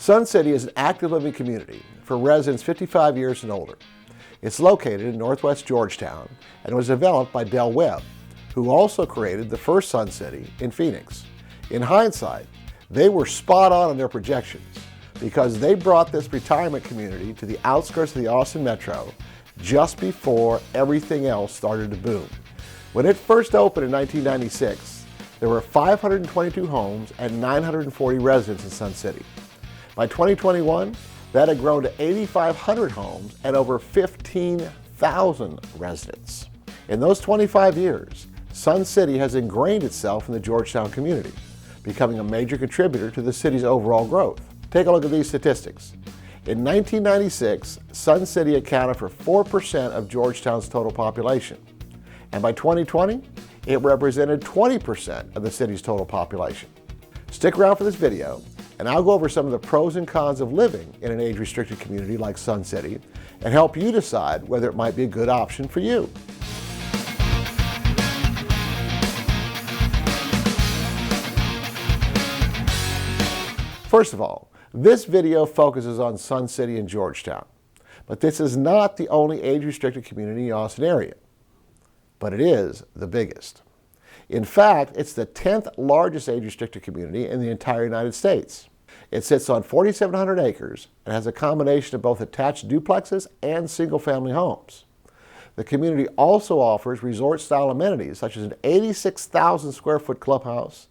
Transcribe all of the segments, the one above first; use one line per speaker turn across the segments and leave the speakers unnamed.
Sun City is an active living community for residents 55 years and older. It's located in northwest Georgetown and was developed by Del Webb, who also created the first Sun City in Phoenix. In hindsight, they were spot on in their projections because they brought this retirement community to the outskirts of the Austin metro just before everything else started to boom. When it first opened in 1996, there were 522 homes and 940 residents in Sun City. By 2021, that had grown to 8,500 homes and over 15,000 residents. In those 25 years, Sun City has ingrained itself in the Georgetown community, becoming a major contributor to the city's overall growth. Take a look at these statistics. In 1996, Sun City accounted for 4% of Georgetown's total population. And by 2020, it represented 20% of the city's total population. Stick around for this video, and I'll go over some of the pros and cons of living in an age-restricted community like Sun City and help you decide whether it might be a good option for you. First of all, this video focuses on Sun City and Georgetown, but this is not the only age-restricted community in the Austin area, but it is the biggest. In fact, it's the 10th largest age-restricted community in the entire United States. It sits on 4,700 acres and has a combination of both attached duplexes and single-family homes. The community also offers resort-style amenities such as an 86,000 square foot clubhouse,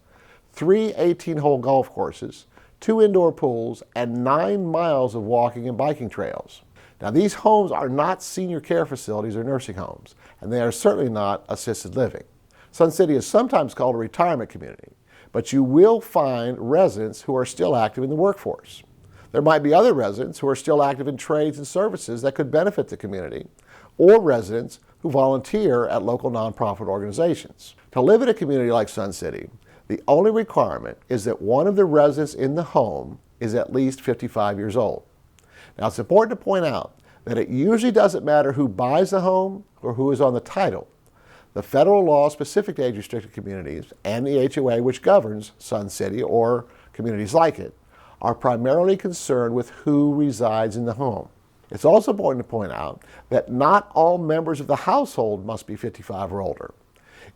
3 18-hole golf courses, 2 indoor pools, and 9 miles of walking and biking trails. Now, these homes are not senior care facilities or nursing homes, and they are certainly not assisted living. Sun City is sometimes called a retirement community, but you will find residents who are still active in the workforce. There might be other residents who are still active in trades and services that could benefit the community, or residents who volunteer at local nonprofit organizations. To live in a community like Sun City, the only requirement is that one of the residents in the home is at least 55 years old. Now, it's important to point out that it usually doesn't matter who buys the home or who is on the title. The federal law specific to age-restricted communities and the HOA, which governs Sun City or communities like it, are primarily concerned with who resides in the home. It's also important to point out that not all members of the household must be 55 or older.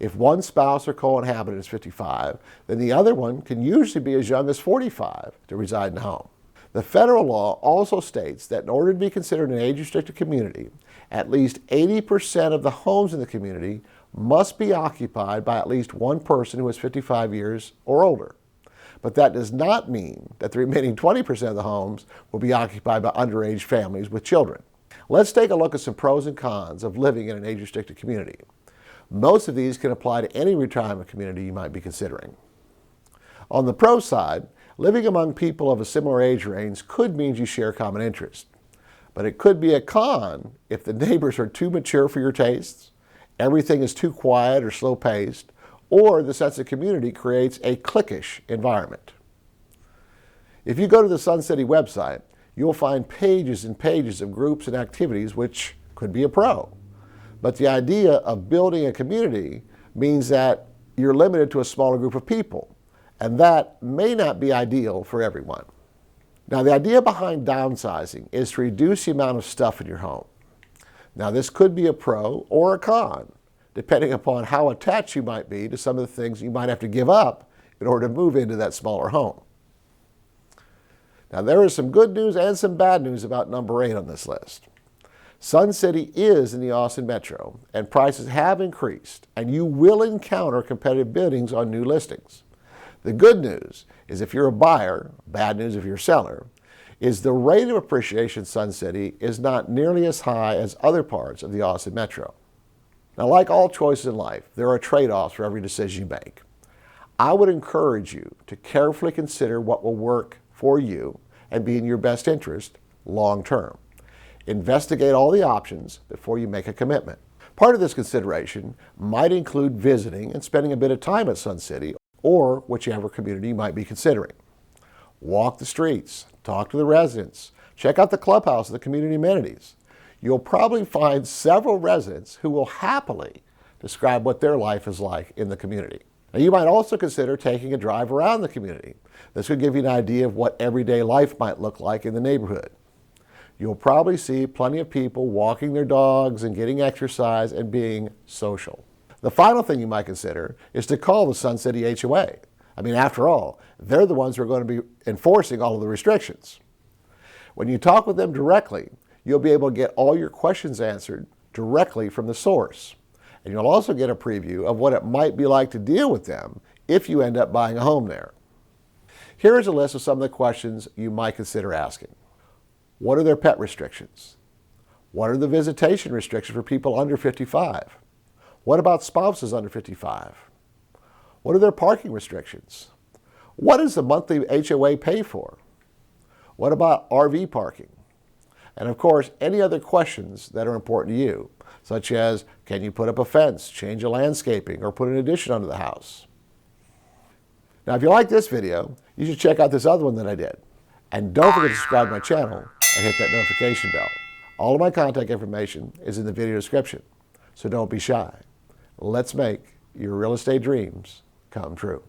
If one spouse or co-inhabitant is 55, then the other one can usually be as young as 45 to reside in the home. The federal law also states that in order to be considered an age-restricted community, at least 80% of the homes in the community must be occupied by at least one person who is 55 years or older. But that does not mean that the remaining 20% of the homes will be occupied by underage families with children. Let's take a look at some pros and cons of living in an age-restricted community. Most of these can apply to any retirement community you might be considering. On the pro side, living among people of a similar age range could mean you share common interests. But it could be a con if the neighbors are too mature for your tastes, everything is too quiet or slow-paced, or the sense of community creates a cliquish environment. If you go to the Sun City website, you'll find pages and pages of groups and activities, which could be a pro. But the idea of building a community means that you're limited to a smaller group of people, and that may not be ideal for everyone. Now, the idea behind downsizing is to reduce the amount of stuff in your home. Now, this could be a pro or a con, depending upon how attached you might be to some of the things you might have to give up in order to move into that smaller home. Now, there is some good news and some bad news about number 8 on this list. Sun City is in the Austin metro, and prices have increased, and you will encounter competitive biddings on new listings. The good news is if you're a buyer, bad news if you're a seller, is the rate of appreciation in Sun City is not nearly as high as other parts of the Austin metro. Now, like all choices in life, there are trade-offs for every decision you make. I would encourage you to carefully consider what will work for you and be in your best interest long term. Investigate all the options before you make a commitment. Part of this consideration might include visiting and spending a bit of time at Sun City or whichever community you might be considering. Walk the streets, talk to the residents, check out the clubhouse and the community amenities. You'll probably find several residents who will happily describe what their life is like in the community. Now, you might also consider taking a drive around the community. This could give you an idea of what everyday life might look like in the neighborhood. You'll probably see plenty of people walking their dogs and getting exercise and being social. The final thing you might consider is to call the Sun City HOA. I mean, after all, they're the ones who are going to be enforcing all of the restrictions. When you talk with them directly, you'll be able to get all your questions answered directly from the source. And you'll also get a preview of what it might be like to deal with them if you end up buying a home there. Here is a list of some of the questions you might consider asking. What are their pet restrictions? What are the visitation restrictions for people under 55? What about spouses under 55? What are their parking restrictions? What does the monthly HOA pay for? What about RV parking? And of course, any other questions that are important to you, such as, can you put up a fence, change the landscaping, or put an addition onto the house? Now, if you like this video, you should check out this other one that I did. And don't forget to subscribe to my channel and hit that notification bell. All of my contact information is in the video description, so don't be shy. Let's make your real estate dreams come true.